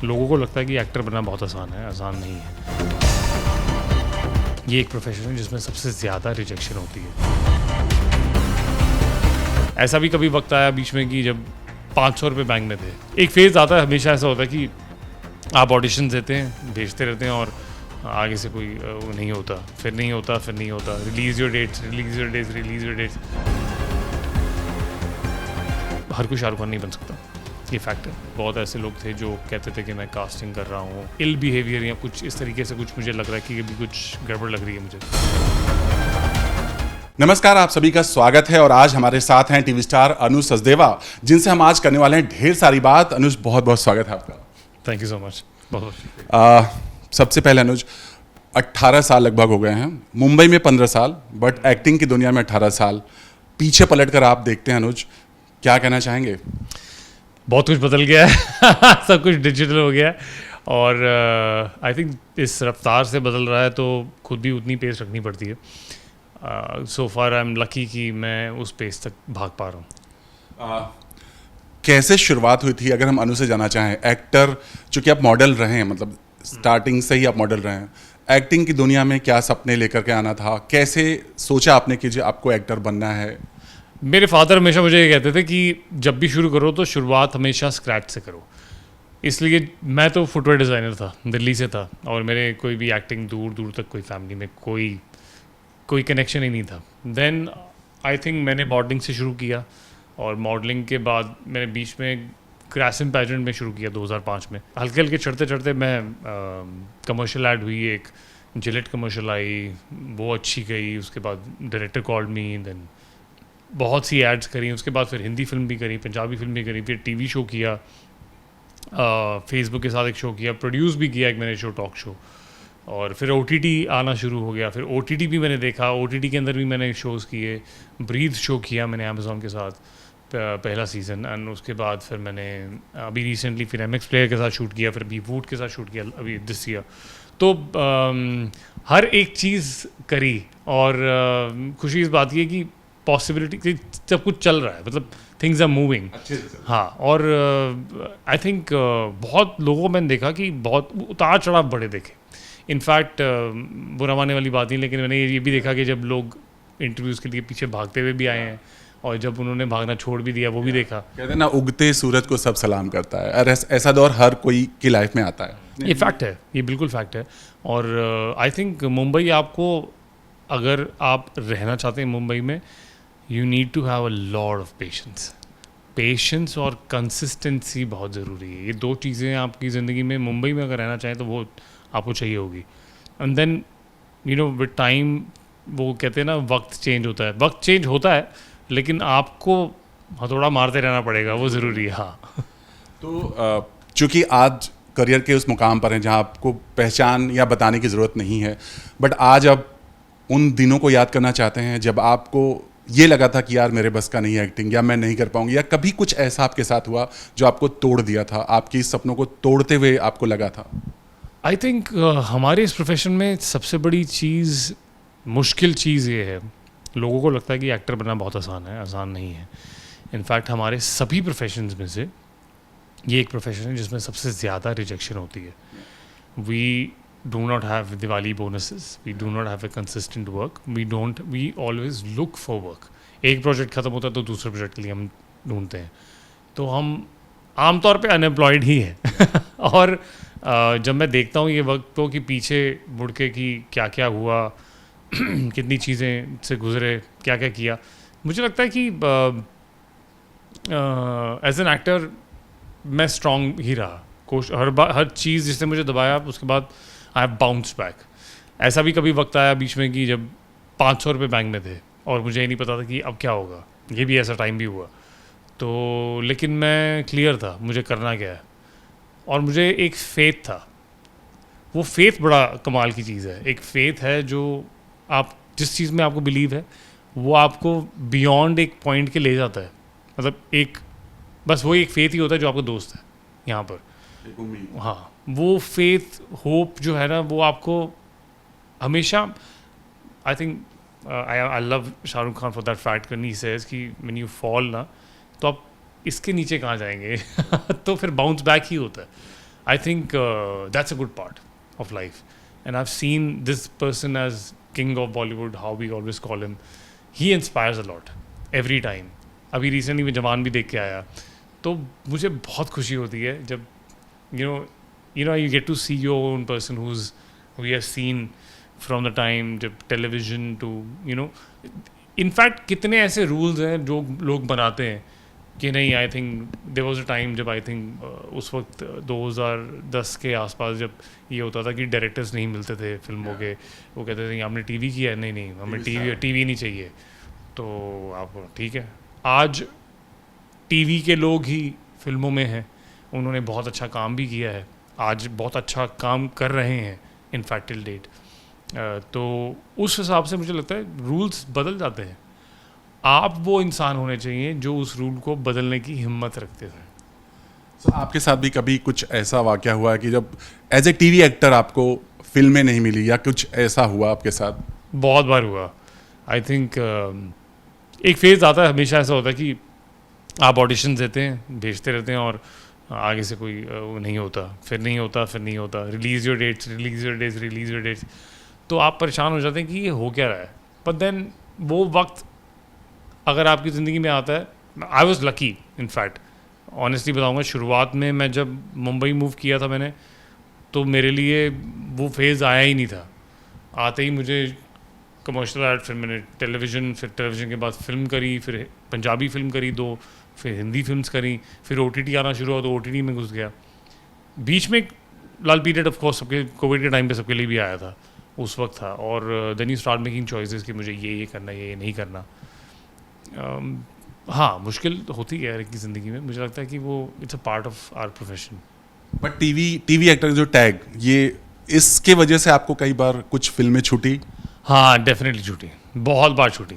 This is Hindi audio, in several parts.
लोगों को लगता है कि एक्टर बनना बहुत आसान है, आसान नहीं है। ये एक प्रोफेशन है जिसमें सबसे ज़्यादा रिजेक्शन होती है। ऐसा भी कभी वक्त आया बीच में कि जब 500 रुपये बैंक में थे। एक फेज़ आता है, हमेशा ऐसा होता है कि आप ऑडिशन देते हैं, भेजते रहते हैं और आगे से कोई वो नहीं होता, फिर नहीं होता, फिर नहीं होता। Release your dates, release your dates, release your dates. हर कोई शाहरुख खान नहीं बन सकता, ये फैक्ट है। बहुत ऐसे लोग थे जो कहते थे कि मैं कास्टिंग कर रहा हूँ, इल बिहेवियर या कुछ इस तरीके से कुछ मुझे लग रहा है कि अभी कुछ गड़बड़ लग रही है मुझे। नमस्कार, आप सभी का स्वागत है और आज हमारे साथ हैं टीवी स्टार अनुज सचदेवा, जिनसे हम आज करने वाले हैं ढेर सारी बात। अनुज, बहुत बहुत स्वागत है आपका। Thank you so much. बहुत सबसे पहले अनुज, 18 साल लगभग हो गए हैं, मुंबई में 15 साल, बट एक्टिंग की दुनिया में 18 साल। पीछे पलट कर आप देखते हैं अनुज, क्या कहना चाहेंगे? बहुत कुछ बदल गया है सब कुछ डिजिटल हो गया है और आई थिंक इस रफ्तार से बदल रहा है तो खुद भी उतनी पेस रखनी पड़ती है। सो फार आई एम लकी कि मैं उस पेस तक भाग पा रहा हूँ। कैसे शुरुआत हुई थी, अगर हम अनु से जाना चाहें? एक्टर, चूंकि आप मॉडल रहे हैं, मतलब स्टार्टिंग से ही आप मॉडल रहे हैं, एक्टिंग की दुनिया में क्या सपने लेकर के आना था? कैसे सोचा आपने कि जो आपको एक्टर बनना है? मेरे फादर हमेशा मुझे ये कहते थे कि जब भी शुरू करो तो शुरुआत हमेशा स्क्रैच से करो। इसलिए मैं तो फुटवेयर डिज़ाइनर था, दिल्ली से था और मेरे कोई भी एक्टिंग दूर दूर तक कोई फैमिली में कोई कनेक्शन ही नहीं था। देन आई थिंक मैंने मॉडलिंग से शुरू किया और मॉडलिंग के बाद मैंने बीच में ग्रासिम पैजेंट में शुरू किया 2005 में। हल्के हल्के चढ़ते चढ़ते मैं कमर्शियल ऐड हुई, एक जिलेट कमर्शियल आई, वो अच्छी गई। उसके बाद डायरेक्टर कॉल्ड मी, देन बहुत सी एड्स करी। उसके बाद फिर हिंदी फिल्म भी करी, पंजाबी फिल्म भी करी, फिर टीवी शो किया, फेसबुक के साथ एक शो किया, प्रोड्यूस भी किया एक मैंने शो, टॉक शो। और फिर OTT आना शुरू हो गया। फिर OTT भी मैंने देखा, OTT के अंदर भी मैंने शोज़ किए। ब्रीथ शो किया मैंने अमेज़ॉन के साथ पहला सीज़न, एंड उसके बाद फिर मैंने अभी रिसेंटली फिर MX प्लेयर के साथ शूट किया, फिर अभी वूट के साथ शूट किया अभी दिस ईयर। तो हर एक चीज़ करी और खुशी इस बात की है कि पॉसिबिलिटी सब कुछ चल रहा है, मतलब थिंग्स आर मूविंग। हाँ, और आई थिंक बहुत लोगों को मैंने देखा कि बहुत उतार चढ़ाव बड़े देखे। इनफैक्ट बुरा मानने वाली बात नहीं, लेकिन मैंने ये भी देखा कि जब लोग इंटरव्यूज़ के लिए पीछे भागते हुए भी आए हैं और जब उन्होंने भागना छोड़ भी दिया वो भी देखा। कहते हैं ना, उगते सूरज को सब सलाम करता है, और ऐसा दौर हर कोई की लाइफ में आता है। ये फैक्ट है, ये बिल्कुल फैक्ट है। और आई थिंक मुंबई, आपको अगर आप रहना चाहते हैं मुंबई में, you need to have a lot of patience और कंसिस्टेंसी बहुत ज़रूरी है। ये दो चीज़ें आपकी ज़िंदगी में, मुंबई में अगर रहना चाहें तो वो आपको चाहिए होगी। And then you know with time, वो कहते हैं ना, वक्त चेंज होता है लेकिन आपको हथौड़ा मारते रहना पड़ेगा, वो ज़रूरी है। हाँ, तो चूँकि आज करियर के उस मुकाम पर हैं जहाँ आपको पहचान या बताने की ज़रूरत नहीं है, बट आज आप उन दिनों को याद करना चाहते हैं जब आपको ये लगा था कि यार मेरे बस का नहीं है एक्टिंग, या मैं नहीं कर पाऊंगी, या कभी कुछ ऐसा आपके साथ हुआ जो आपको तोड़ दिया था, आपकी सपनों को तोड़ते हुए आपको लगा था? आई थिंक हमारे इस प्रोफेशन में सबसे बड़ी चीज़, मुश्किल चीज़ ये है, लोगों को लगता है कि एक्टर बनना बहुत आसान है, आसान नहीं है। इनफैक्ट हमारे सभी प्रोफेशंस में से ये एक प्रोफेशन है जिसमें सबसे ज़्यादा रिजेक्शन होती है। We do not have Diwali bonuses, we do not have a consistent work, we always look for work. एक प्रोजेक्ट ख़त्म होता है तो दूसरे प्रोजेक्ट के लिए हम ढूंढते हैं, तो हम आमतौर पे अनएम्प्लॉयड ही हैं और जब मैं देखता हूँ ये वक्त तो कि पीछे मुड़ के कि क्या क्या हुआ कितनी चीज़ें से गुजरे, क्या क्या किया, मुझे लगता है कि एज एन एक्टर मैं स्ट्रॉन्ग ही रहा। हर चीज़ जिसने मुझे दबाया, उसके बाद आई हैव बाउंस बैक। ऐसा भी कभी वक्त आया बीच में कि जब 500 रुपये बैंक में थे और मुझे ही नहीं पता था कि अब क्या होगा। ये भी ऐसा टाइम भी हुआ, तो लेकिन मैं क्लियर था मुझे करना क्या है, और मुझे एक फेथ था। वो फेथ बड़ा कमाल की चीज़ है। एक फेथ है जो आप जिस चीज़ में आपको बिलीव है वो आपको बियॉन्ड एक पॉइंट के ले जाता है। मतलब एक बस वो एक फेथ ही होता है जो आपका दोस्त है यहाँ पर। हाँ, वो फेथ, होप जो है ना, वो आपको हमेशा, I think I love Shahrukh Khan for that fact, when he says कि when you fall ना, तो आप इसके नीचे कहाँ जाएंगे तो फिर बाउंस बैक ही होता है। I think that's a good part of life. And I've seen this person as king of Bollywood, how we always call him. He inspires a lot every time. अभी रिसेंटली मैं जवान भी देख के आया, तो मुझे बहुत खुशी होती है जब you get to see your own person who's we have seen from the time जब television to in fact कितने ऐसे rules हैं जो लोग बनाते हैं कि नहीं. I think there was a time जब आई थिंक उस वक्त 2010 के आसपास जब ये होता था कि डायरेक्टर्स नहीं मिलते थे फिल्मों के. वो कहते थे आपने टीवी किया है, नहीं हमें टीवी नहीं चाहिए. तो आप ठीक है, आज टीवी के लोग ही फिल्मों में हैं. उन्होंने बहुत अच्छा काम भी किया है, आज बहुत अच्छा काम कर रहे हैं इनफैक्ट टिल डेट. तो उस हिसाब से मुझे लगता है रूल्स बदल जाते हैं. आप वो इंसान होने चाहिए जो उस रूल को बदलने की हिम्मत रखते थे. So, आपके साथ भी कभी कुछ ऐसा वाकया हुआ है कि जब एज ए टीवी एक्टर आपको फिल्में नहीं मिली, या कुछ ऐसा हुआ आपके साथ? बहुत बार हुआ. आई थिंक एक फेज़ आता है, हमेशा ऐसा होता है कि आप ऑडिशन देते हैं, भेजते रहते हैं और आगे से कोई नहीं होता, फिर नहीं होता. Release your dates. तो आप परेशान हो जाते हैं कि ये हो क्या रहा है. बट देन वो वक्त अगर आपकी ज़िंदगी में आता है. I was lucky in fact, honestly बताऊँगा. शुरुआत में मैं जब मुंबई मूव किया था मैंने, तो मेरे लिए वो फेज़ आया ही नहीं था. आते ही मुझे कमर्शियल आर्ट, फिर मैंने टेलीविज़न, फिर टेलीविज़न के बाद फिल्म करी, फिर पंजाबी फिल्म करी 2, फिर हिंदी फिल्म्स करी, फिर OTT आना शुरू हुआ तो OTT में घुस गया. बीच में एक लाल पीरियड ऑफ कोर्स सबके कोविड के टाइम पे सबके लिए भी आया था, उस वक्त था. और then you start making choices कि मुझे ये करना, ये नहीं करना. हाँ, मुश्किल होती है हर एक की ज़िंदगी में. मुझे लगता है कि वो it's a part of our profession. But TV actor जो टैग, ये इसके वजह से आपको कई बार कुछ फिल्में छूटी? हाँ, डेफिनेटली छूटी, बहुत बार छूटी.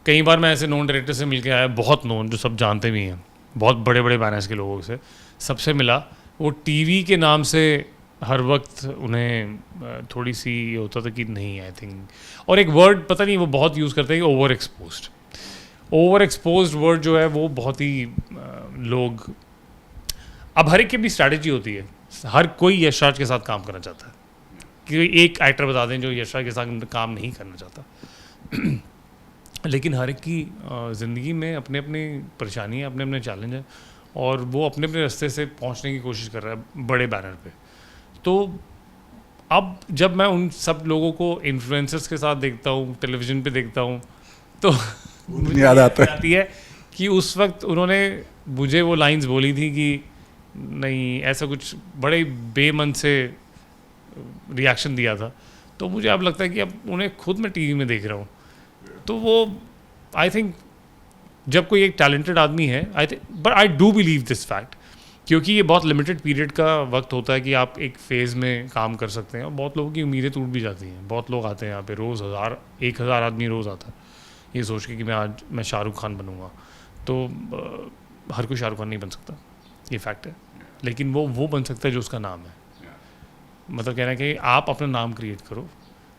कई बार मैं ऐसे नॉन डायरेक्टर से मिल के आया, बहुत नॉन, जो सब जानते भी हैं, बहुत बड़े बड़े बैनर्स के लोगों से सबसे मिला. वो टीवी के नाम से हर वक्त उन्हें थोड़ी सी ये होता था कि नहीं, आई थिंक. और एक वर्ड पता नहीं वो बहुत यूज़ करते हैं, ओवर एक्सपोज्ड वर्ड जो है वो बहुत ही लोग. अब हर एक की अपनी स्ट्रैटेजी होती है. हर कोई यश राज के साथ काम करना चाहता है, कि एक एक्टर बता दें जो यश राज के साथ काम नहीं करना चाहता. लेकिन हर एक की ज़िंदगी में अपने अपनी परेशानी है, अपने अपने चैलेंज है, और वो अपने अपने रास्ते से पहुंचने की कोशिश कर रहा है बड़े बैनर पे. तो अब जब मैं उन सब लोगों को इन्फ्लुएंसर्स के साथ देखता हूँ, टेलीविज़न पे देखता हूँ, तो मुझे याद आती है कि उस वक्त उन्होंने मुझे वो लाइंस बोली थी कि नहीं, ऐसा कुछ बड़े बेमन से रिएक्शन दिया था. तो मुझे अब लगता है कि अब उन्हें खुद मैं टीवी में देख रहा हूँ. तो वो आई थिंक जब कोई एक टैलेंटेड आदमी है, I think, but I do believe this fact, क्योंकि ये बहुत लिमिटेड पीरियड का वक्त होता है कि आप एक फ़ेज़ में काम कर सकते हैं. और बहुत लोगों की उम्मीदें टूट भी जाती हैं. बहुत लोग आते हैं यहाँ पे रोज़, 1,000 आदमी रोज़ आता है ये सोच के कि मैं शाहरुख खान बनूंगा. तो हर कोई शाहरुख खान नहीं बन सकता, ये फैक्ट है. लेकिन वो बन सकता है जो उसका नाम है. मतलब कहना है कि आप अपना नाम क्रिएट करो.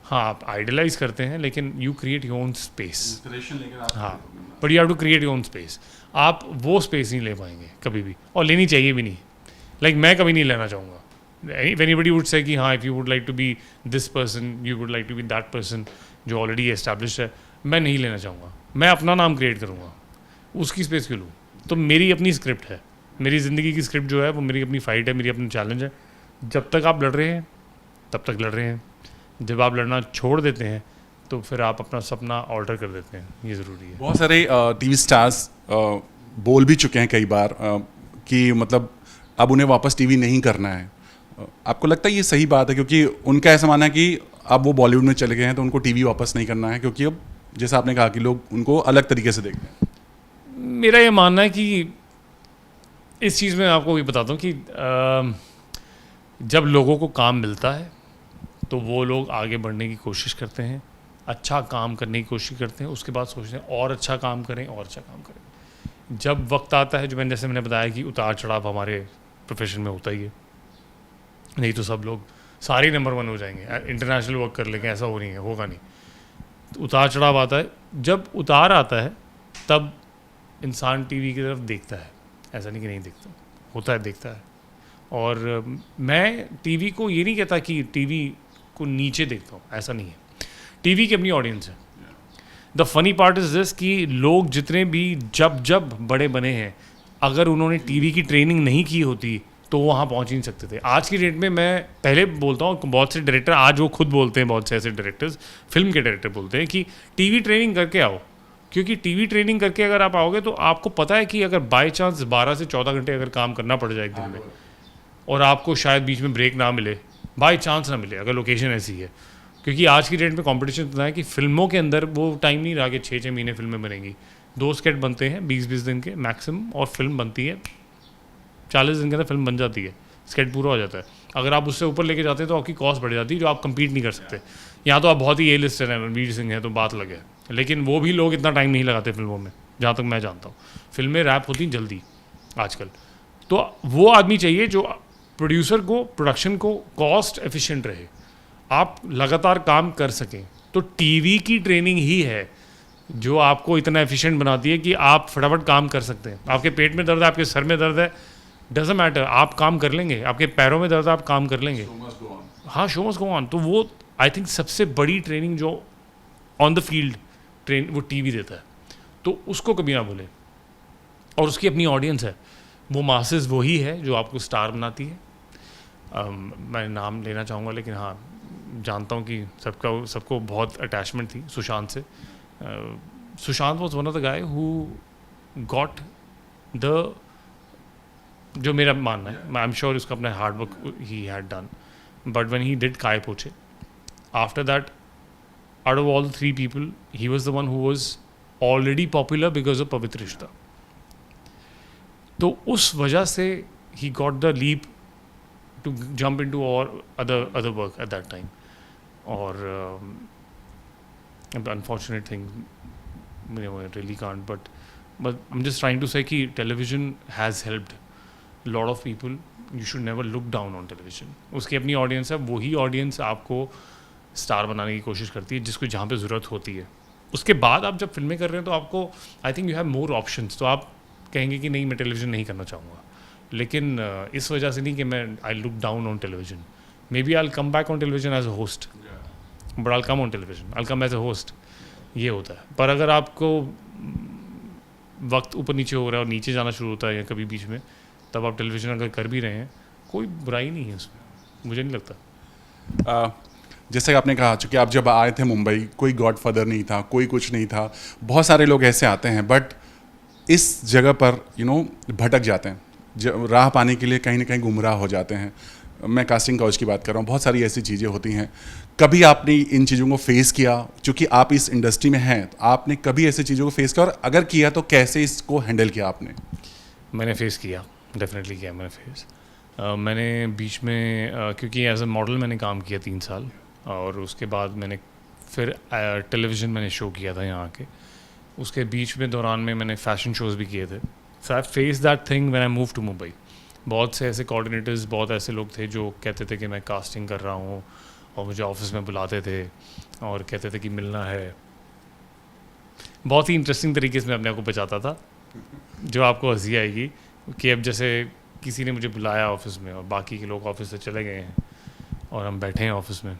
हाँ, आप आइडलाइज करते हैं, लेकिन you create your own space. हाँ, but you have to create your own space. आप वो स्पेस नहीं ले पाएंगे कभी भी, और लेनी चाहिए भी नहीं. लाइक मैं कभी नहीं लेना चाहूँगा. एनीबडी वुड से कि हाँ, if you would like to be this person, you would like to be that person जो ऑलरेडी एस्टैब्लिश है. मैं नहीं लेना चाहूँगा. मैं अपना नाम क्रिएट करूँगा. उसकी स्पेस क्यों लूँ? तो मेरी अपनी स्क्रिप्ट है, मेरी ज़िंदगी की स्क्रिप्ट जो है वो मेरी अपनी फाइट है, मेरी अपनी चैलेंज है. जब तक आप लड़ रहे हैं तब तक लड़ रहे हैं. जब आप लड़ना छोड़ देते हैं तो फिर आप अपना सपना ऑल्टर कर देते हैं. ये ज़रूरी है. बहुत सारे टीवी स्टार्स बोल भी चुके हैं कई बार कि मतलब अब उन्हें वापस टीवी नहीं करना है. आपको लगता है ये सही बात है? क्योंकि उनका ऐसा मानना है कि अब वो बॉलीवुड में चले गए हैं तो उनको टीवी वापस नहीं करना है, क्योंकि अब जैसा आपने कहा कि लोग उनको अलग तरीके से देखते हैं. मेरा ये मानना है कि इस चीज़ में आपको ये बताता हूँ कि जब लोगों को काम मिलता है तो वो लोग आगे बढ़ने की कोशिश करते हैं, अच्छा काम करने की कोशिश करते हैं. उसके बाद सोचते हैं और अच्छा काम करें, और अच्छा काम करें. जब वक्त आता है, जो जैसे मैंने बताया कि उतार चढ़ाव हमारे प्रोफेशन में होता ही है, नहीं तो सब लोग सारे नंबर 1 हो जाएंगे, इंटरनेशनल वर्क कर लेंगे, ऐसा हो नहीं है, होगा नहीं. तो उतार चढ़ाव आता है. जब उतार आता है तब इंसान टीवी की तरफ देखता है. ऐसा नहीं कि नहीं देखता, होता है, देखता है. और मैं टीवी को ये नहीं कहता कि टीवी को नीचे देखता हूँ, ऐसा नहीं है। टीवी की अपनी ऑडियंस है। The funny part is this कि लोग जितने भी जब बड़े बने हैं, अगर उन्होंने टीवी की ट्रेनिंग नहीं की होती तो वहाँ पहुँच ही नहीं सकते थे। आज की डेट में मैं पहले बोलता हूँ, बहुत से डायरेक्टर आज वो खुद बोलते हैं, बहुत से ऐसे डायरेक्टर्स फिल्म के डायरेक्टर बोलते हैं कि टीवी ट्रेनिंग करके आओ, क्योंकि टीवी ट्रेनिंग करके अगर आप आओगे तो आपको पता है कि अगर बाई चांस 12 से 14 घंटे अगर काम करना पड़ जाए एक दिन में, और आपको शायद बीच में ब्रेक ना मिले, बाई चांस ना मिले, अगर लोकेशन ऐसी है, क्योंकि आज की डेट में कंपटीशन इतना है कि फिल्मों के अंदर वो टाइम नहीं रहा कि 6-6 महीने फिल्में बनेंगी। 2 स्केट बनते हैं 20-20 दिन के मैक्सिमम, और फिल्म बनती है 40 दिन के अंदर फिल्म बन जाती है, स्केट पूरा हो जाता है। अगर आप उससे ऊपर लेके जाते हैं तो आपकी कॉस्ट बढ़ जाती है, जो आप कम्पीट नहीं कर सकते। यहाँ तो आप बहुत ही ए लिस्टर हैं, रणवीर सिंह है तो बात लगे, लेकिन वो भी लोग इतना टाइम नहीं लगाते फिल्मों में, जहाँ तक मैं जानता हूँ। फिल्में रैप होती जल्दी आजकल, तो वो आदमी चाहिए जो प्रोड्यूसर को, प्रोडक्शन को कॉस्ट एफिशिएंट रहे, आप लगातार काम कर सकें। तो टीवी की ट्रेनिंग ही है जो आपको इतना एफिशिएंट बनाती है कि आप फटाफट काम कर सकते हैं। आपके पेट में दर्द है, आपके सर में दर्द है, डजेंट मैटर, आप काम कर लेंगे। आपके पैरों में दर्द है, आप काम कर लेंगे। हाँ, शो मस्ट गो ऑन। तो वो आई थिंक सबसे बड़ी ट्रेनिंग जो ऑन द फील्ड ट्रेन वो टीवी देता है, तो उसको कभी ना भूलें। और उसकी अपनी ऑडियंस है, वो मासेस वही है जो आपको स्टार बनाती है। मैं नाम लेना चाहूँगा, लेकिन हाँ जानता हूँ कि सबको बहुत अटैचमेंट थी सुशांत से। Sushant was one of the guy who got the, जो मेरा मानना है, आई एम श्योर उसका अपना हार्ड वर्क ही had done, but when he did Kai Po Che, after that out of all 3 people he was the one who was already popular because of Pavitra Rishta. तो उस वजह से ही got the leap to jump into or other work at that time. Or the unfortunate thing, I really can't, but I'm just trying to say कि television has helped a lot of people. You should never look down on television. उसकी अपनी audience है, वही audience आपको स्टार बनाने की कोशिश करती है, जिसको जहाँ पे ज़रूरत होती है। उसके बाद आप जब फिल्में कर रहे हैं तो आपको I think you have more options, तो आप कहेंगे कि नहीं मैं टेलीविज़न नहीं करना चाहूँगा, लेकिन इस वजह से नहीं कि मैं I look down on television. Maybe I come back on television as a host, but I come on television, I come as a host, ये होता है। पर अगर आपको वक्त ऊपर नीचे हो रहा है और नीचे जाना शुरू होता है या कभी बीच में, तब आप टेलीविजन अगर कर भी रहे हैं, कोई बुराई नहीं है उसमें, मुझे नहीं लगता। जैसे कि आपने कहा, चूँकि आप जब आए थे मुंबई, कोई गॉडफादर नहीं था, कोई कुछ नहीं था, बहुत सारे लोग ऐसे आते हैं, बट इस जगह पर भटक जाते हैं, राह पाने के लिए कहीं ना कहीं गुमराह हो जाते हैं। मैं कास्टिंग काउच की बात कर रहा हूँ, बहुत सारी ऐसी चीज़ें होती हैं। कभी आपने इन चीज़ों को फेस किया? चूँकि आप इस इंडस्ट्री में हैं, तो आपने कभी ऐसी चीज़ों को फेस किया, और अगर किया तो कैसे इसको हैंडल किया आपने? मैंने फेस किया, डेफिनेटली किया मैंने फेस। मैंने बीच में क्योंकि एज अ मॉडल मैंने काम किया 3 साल, और उसके बाद मैंने फिर टेलीविज़न मैंने शो किया था यहाँ के। उसके बीच में दौरान में मैंने फ़ैशन शोज़ भी किए थे। So I faced that thing when I moved to Mumbai. बहुत से ऐसे कोऑर्डिनेटर्स, बहुत ऐसे लोग थे जो कहते थे कि मैं कास्टिंग कर रहा हूँ, और मुझे ऑफिस में बुलाते थे और कहते थे कि मिलना है। बहुत ही इंटरेस्टिंग तरीके से मैं अपने आप को बचाता था, जो आपको हंसी आएगी कि अब जैसे किसी ने मुझे बुलाया ऑफिस में और बाकी के लोग ऑफिस से चले गए हैं और हम बैठे हैं ऑफिस में,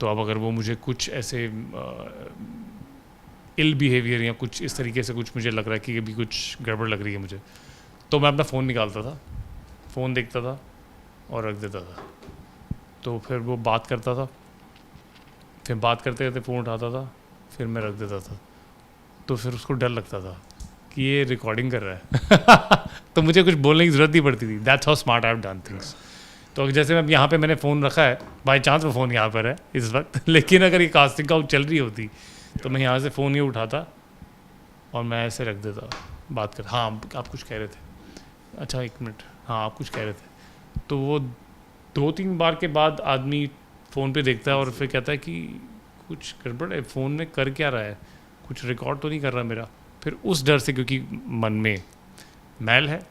तो अब अगर वो मुझे कुछ ऐसे इल बिहेवियर या कुछ इस तरीके से कुछ मुझे लग रहा है कि अभी कुछ गड़बड़ लग रही है मुझे, तो मैं अपना फ़ोन निकालता था, फ़ोन देखता था और रख देता था। तो फिर वो बात करता था, फिर बात करते करते फ़ोन उठाता था, फिर मैं रख देता था। तो फिर उसको डर लगता था कि ये रिकॉर्डिंग कर रहा है तो मुझे कुछ बोलने की ज़रूरत नहीं पड़ती थी। That's how smart I have done things. तो जैसे मैं यहाँ पे मैंने फ़ोन रखा है, बाई चांस वो फ़ोन यहाँ पर है इस वक्त, लेकिन अगर ये कास्टिंग काउच चल रही होती तो मैं यहाँ से फ़ोन ये उठाता और मैं ऐसे रख देता, बात कर। हाँ आप कुछ कह रहे थे, अच्छा 1 मिनट, हाँ आप कुछ कह रहे थे। तो वो 2-3 बार के बाद आदमी फ़ोन पे देखता है और फिर कहता है कि कुछ गड़बड़ है, फ़ोन में कर क्या रहा है, कुछ रिकॉर्ड तो नहीं कर रहा मेरा। फिर उस डर से, क्योंकि मन में मैल है,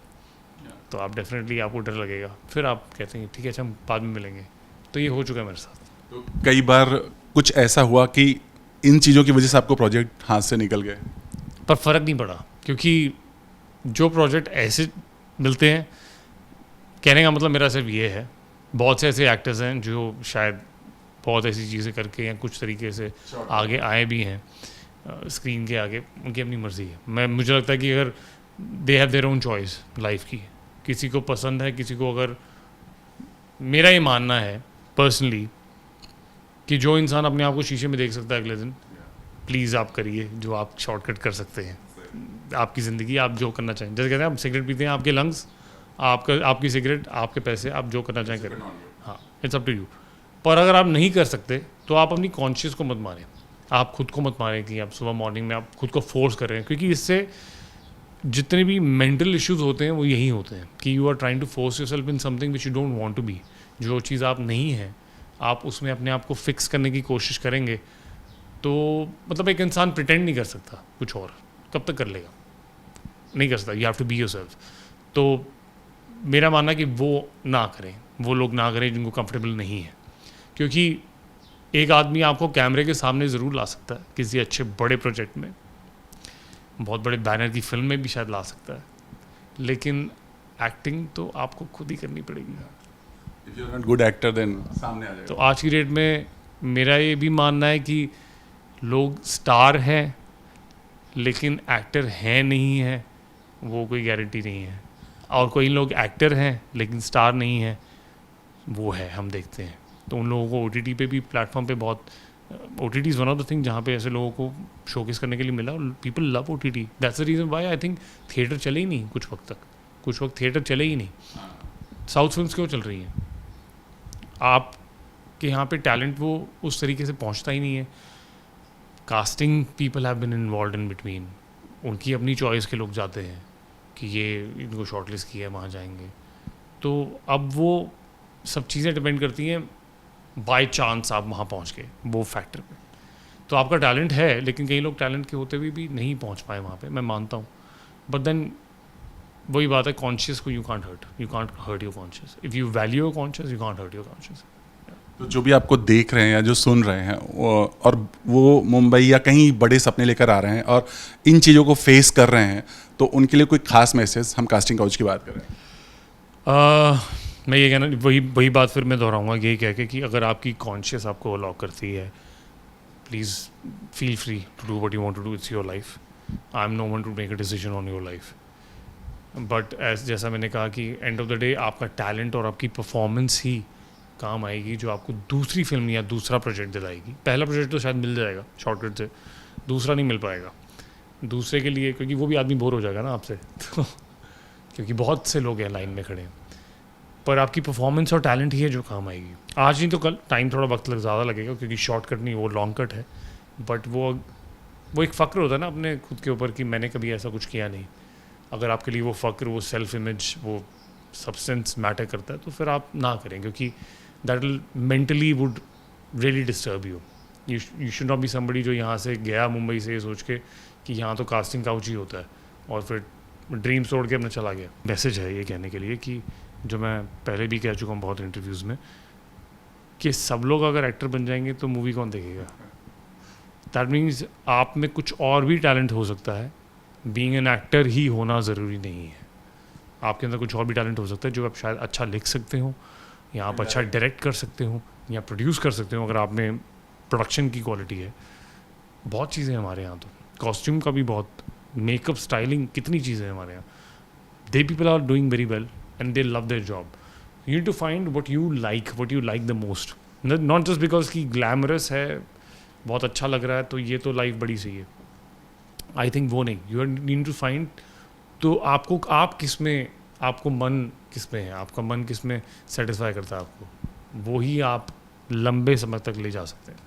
तो आप डेफिनेटली आपको डर लगेगा, फिर आप कहते हैं ठीक है अच्छा हम बाद में मिलेंगे। तो ये हो चुका है मेरे साथ। तो कई बार कुछ ऐसा हुआ कि इन चीज़ों की वजह से आपको प्रोजेक्ट हाथ से निकल गए? पर फ़र्क नहीं पड़ा, क्योंकि जो प्रोजेक्ट ऐसे मिलते हैं कहने का मतलब मेरा सिर्फ ये है, बहुत से ऐसे एक्टर्स हैं जो शायद बहुत ऐसी चीज़ें करके या कुछ तरीके से आगे आए भी हैं स्क्रीन के आगे, उनकी अपनी मर्ज़ी है। मुझे लगता है कि अगर they have their own choice life की, किसी को पसंद है, किसी को अगर, मेरा ये मानना है पर्सनली कि जो इंसान अपने आप को शीशे में देख सकता है अगले दिन, प्लीज़ आप करिए जो आप शॉर्टकट कर सकते हैं। आपकी ज़िंदगी, आप जो करना चाहें, जैसे कहते हैं आप सिगरेट पीते हैं, आपके लंग्स, आपकी सिगरेट, आपके पैसे, आप जो करना चाहें करें, हाँ, इट्स अप टू यू। पर अगर आप नहीं कर सकते तो आप अपनी कॉन्शियस को मत मारें, आप खुद को मत मारें कि आप सुबह मॉर्निंग में आप खुद को फोर्स कर रहे हैं, क्योंकि इससे जितने भी मेंटल इश्यूज होते हैं वो यही होते हैं कि you are trying to force yourself in something which you don't want to be. जो चीज़ आप नहीं हैं, आप उसमें अपने आप को फिक्स करने की कोशिश करेंगे तो मतलब एक इंसान प्रिटेंड नहीं कर सकता कुछ और, कब तक कर लेगा, नहीं कर सकता। You have to be yourself. तो मेरा मानना है कि वो ना करें, वो लोग ना करें जिनको कंफर्टेबल नहीं है, क्योंकि एक आदमी आपको कैमरे के सामने ज़रूर ला सकता है किसी अच्छे बड़े प्रोजेक्ट में, बहुत बड़े बैनर की फिल्म में भी शायद ला सकता है, लेकिन एक्टिंग तो आपको खुद ही करनी पड़ेगी। If you're not good actor, then सामने आ जाएगा। तो आज की डेट में मेरा ये भी मानना है कि लोग स्टार हैं लेकिन एक्टर हैं नहीं है, वो कोई गारंटी नहीं है, और कोई लोग एक्टर हैं लेकिन स्टार नहीं है, वो है, हम देखते हैं। तो उन लोगों को OTT पे भी, प्लेटफॉर्म पे बहुत, OTT is one of the thing जहाँ पे ऐसे लोगों को शोकेस करने के लिए मिला। People love OTT, that's the reason why I think theatre चले ही नहीं कुछ वक्त तक, कुछ वक्त थिएटर चले ही नहीं। साउथ फिल्म्स क्यों चल रही हैं? आपके यहाँ पे टैलेंट वो उस तरीके से पहुँचता ही नहीं है। Casting people have been involve in between, उनकी अपनी चॉइस के लोग जाते हैं कि ये इनको शॉर्टलिस्ट किया है, वहाँ जाएंगे। तो अब वो सब चीज़ें डिपेंड करती हैं बाय चांस आप वहाँ पहुँच गए वो फैक्टर पे। तो आपका टैलेंट है, लेकिन कई लोग टैलेंट के होते हुए भी नहीं पहुँच पाए वहाँ पे, मैं मानता हूँ। बट देन वही बात है, कॉन्शियस को you can't hurt your conscious. If you value your conscious, you can't hurt your conscious. तो जो भी आपको देख रहे हैं या जो सुन रहे हैं और वो मुंबई या कहीं बड़े सपने लेकर आ रहे हैं और इन चीज़ों को फेस कर रहे हैं, तो उनके लिए कोई खास मैसेज, हम कास्टिंग काउच की बात कर रहे हैं। मैं ये कहना, वही बात फिर मैं दोहराऊँगा, यही कह के कि अगर आपकी कॉन्शियस आपको अलाउ करती है, please feel free to do what you want to do, it's your life. I am no one to make a decision on your life. But जैसा मैंने कहा कि एंड ऑफ द डे आपका टैलेंट और आपकी परफॉर्मेंस ही काम आएगी जो आपको दूसरी फिल्म या दूसरा प्रोजेक्ट दिलाएगी। पहला प्रोजेक्ट तो शायद मिल जाएगा शॉर्टकट से, दूसरा नहीं मिल पाएगा दूसरे के लिए, क्योंकि वो भी आदमी बोर हो जाएगा ना आपसे तो क्योंकि बहुत से लोग हैं लाइन में खड़े हैं। पर आपकी परफॉर्मेंस और टैलेंट ही है जो काम आएगी। आज नहीं तो कल, टाइम थोड़ा वक्त ज़्यादा लगेगा क्योंकि शॉर्टकट नहीं, वो लॉन्ग कट है। बट वो एक फ़क्र होता है ना अपने खुद के ऊपर कि मैंने कभी ऐसा कुछ किया नहीं। अगर आपके लिए वो फ़क्र, वो सेल्फ इमेज, वो सब्सटेंस मैटर करता है तो फिर आप ना करें, क्योंकि that will mentally would really disturb you. You should not be somebody जो यहाँ से गया मुंबई से ये सोच के कि यहाँ तो कास्टिंग काउच ही होता है और फिर ड्रीम्स तोड़ के अपना चला गया। मैसेज है ये कहने के लिए कि जो मैं पहले भी कह चुका हूँ बहुत इंटरव्यूज़ में, कि सब लोग अगर एक्टर बन जाएंगे तो मूवी कौन देखेगा। दैट मीन्स आप में कुछ और भी टैलेंट हो सकता है, बीइंग एन एक्टर ही होना ज़रूरी नहीं है। आपके अंदर कुछ और भी टैलेंट हो सकता है जो आप शायद अच्छा लिख सकते हो, या आप अच्छा डायरेक्ट कर सकते हो, या प्रोड्यूस कर सकते हो अगर आप में प्रोडक्शन की क्वालिटी है। बहुत चीज़ें हमारे यहाँ, तो कॉस्ट्यूम का भी बहुत, मेकअप, स्टाइलिंग, कितनी चीज़ें हमारे यहाँ। They people are doing very well and they love their job. You need to find what you like the most, not just because कि ग्लैमरस है, बहुत अच्छा लग रहा है तो ये तो लाइफ बड़ी सही है। आई थिंक वो नहीं, यू नीड टू फाइंड तो आपको, आप किस में, आपको मन किस में है, आपका मन किस में सेटिस्फाई करता है आपको, वो ही आप लंबे समय तक ले जा सकते हैं।